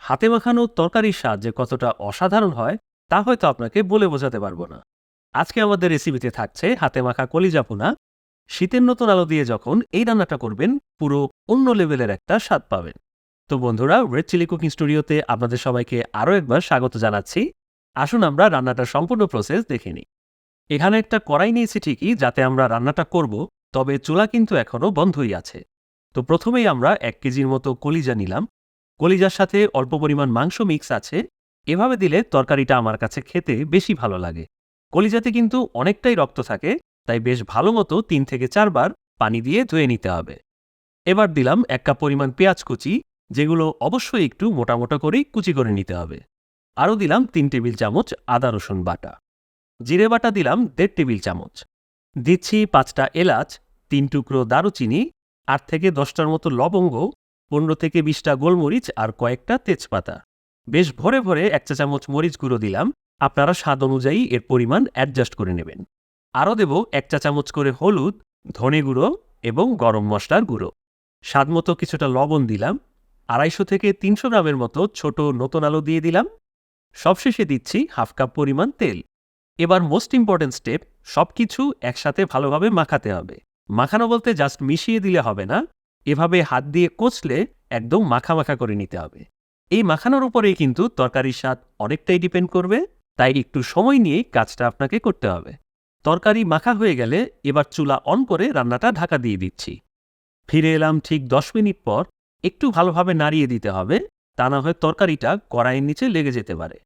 হাতে মাখানো তরকারির স্বাদ যে কতটা অসাধারণ হয় তা হয়তো আপনাকে বলে বোঝাতে পারবো না। আজকে আমাদের রেসিপিতে থাকছে হাতে মাখা কলিজা ভুনা। শীতের নতুন আলো দিয়ে যখন এই রান্নাটা করবেন, পুরো অন্য লেভেলের একটা স্বাদ পাবেন। তো বন্ধুরা, রেড চিলি কুকিং স্টুডিওতে আপনাদের সবাইকে আরও একবার স্বাগত জানাচ্ছি। আসুন আমরা রান্নাটার সম্পূর্ণ প্রসেস দেখে নিই। এখানে একটা কড়াই নিয়েছি ঠিকই, যাতে আমরা রান্নাটা করব, তবে চুলা কিন্তু এখনও বন্ধই আছে। তো প্রথমেই আমরা 1 কেজির মতো কলিজা নিলাম। কলিজার সাথে অল্প পরিমাণ মাংস মিক্স আছে। এভাবে দিলে তরকারিটা আমার কাছে খেতে বেশি ভালো লাগে। কলিজাতে কিন্তু অনেকটাই রক্ত থাকে, তাই বেশ ভালো মতো 3 থেকে 4 বার পানি দিয়ে ধুয়ে নিতে হবে। এবার দিলাম 1 কাপ পরিমাণ পেঁয়াজ কুচি, যেগুলো অবশ্যই একটু মোটা মোটা করেই কুচি করে নিতে হবে। আরও দিলাম 3 টেবিল চামচ আদা রসুন বাটা। জিরে বাটা দিলাম 1.5 টেবিল চামচ। দিচ্ছি 5টা এলাচ, 3 টুকরো দারুচিনি, 8 থেকে 10টার মতো লবঙ্গ, 15 থেকে 20টা গোলমরিচ আর কয়েকটা তেজপাতা। বেশ ভরে ভরে 1 চা চামচ মরিচ গুঁড়ো দিলাম। আপনারা স্বাদ অনুযায়ী এর পরিমাণ অ্যাডজাস্ট করে নেবেন। আরও দেব 1 চা চামচ করে হলুদ, ধনে গুঁড়ো এবং গরম মশলার গুঁড়ো। স্বাদমতো কিছুটা লবণ দিলাম। 250 থেকে 300 গ্রামের মতো ছোট নতুন আলু দিয়ে দিলাম। সবশেষে দিচ্ছি 1/2 কাপ পরিমাণ তেল। এবার মোস্ট ইম্পর্টেন্ট স্টেপ, সবকিছু একসাথে ভালোভাবে মাখাতে হবে। মাখানো বলতে জাস্ট মিশিয়ে দিলে হবে না, এভাবে হাত দিয়ে কচলে একদম মাখা মাখা করে নিতে হবে। এই মাখানোর উপরেই কিন্তু তরকারির স্বাদ অনেকটাই ডিপেন্ড করবে, তাই একটু সময় নিয়েই কাজটা আপনাকে করতে হবে। তরকারি মাখা হয়ে গেলে এবার চুলা অন করে রান্নাটা ঢাকা দিয়ে দিচ্ছি। ফিরে এলাম ঠিক 10 মিনিট পর। একটু ভালোভাবে নাড়িয়ে দিতে হবে, তা না হয় তরকারিটা কড়াইয়ের নিচে লেগে যেতে পারে।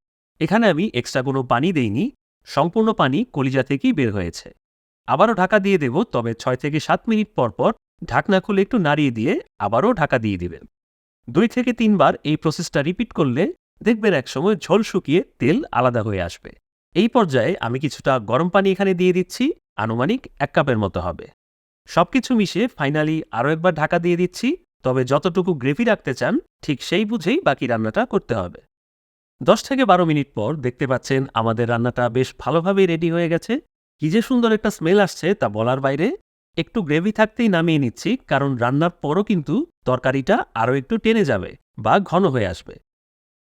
এখানে আমি এক্সট্রা কোনো পানি দেইনি, সম্পূর্ণ পানি কলিজা থেকেই বের হয়েছে। আবারও ঢাকা দিয়ে দেব, তবে 6 থেকে 7 মিনিট পর পর ঢাকনা খুলে একটু নাড়িয়ে দিয়ে আবারও ঢাকা দিয়ে দিবেন। 2 থেকে 3 বার এই প্রসেসটা রিপিট করলে দেখবেন একসময় ঝোল শুকিয়ে তেল আলাদা হয়ে আসবে। এই পর্যায়ে আমি কিছুটা গরম পানি এখানে দিয়ে দিচ্ছি, আনুমানিক 1 কাপের মতো হবে। সবকিছু মিশিয়ে ফাইনালি আরও একবার ঢাকা দিয়ে দিচ্ছি, তবে যতটুকু গ্রেভি রাখতে চান ঠিক সেই বুঝেই বাকি রান্নাটা করতে হবে। 10 থেকে 12 মিনিট পর দেখতে পাচ্ছেন আমাদের রান্নাটা বেশ ভালোভাবেই রেডি হয়ে গেছে। কি যে সুন্দর একটা স্মেল আসছে তা বলার বাইরে। একটু গ্রেভি থাকতেই নামিয়ে নিচ্ছি, কারণ রান্নার পরও কিন্তু তরকারিটা আরও একটু টেনে যাবে বা ঘন হয়ে আসবে।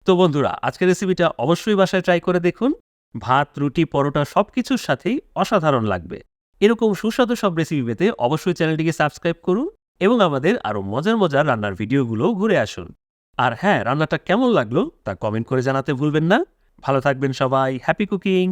তো বন্ধুরা, আজকের রেসিপিটা অবশ্যই বাসায় ট্রাই করে দেখুন। ভাত, রুটি, পরোটা সবকিছুর সাথেই অসাধারণ লাগবে। এরকম সুস্বাদু সব রেসিপি পেতে অবশ্যই চ্যানেলটিকে সাবস্ক্রাইব করুন এবং আমাদের আরও মজার মজার রান্নার ভিডিওগুলো ঘুরে আসুন। আর হ্যাঁ, রান্নাটা কেমন লাগলো তা কমেন্ট করে জানাতে ভুলবেন না। ভালো থাকবেন সবাই। Happy cooking.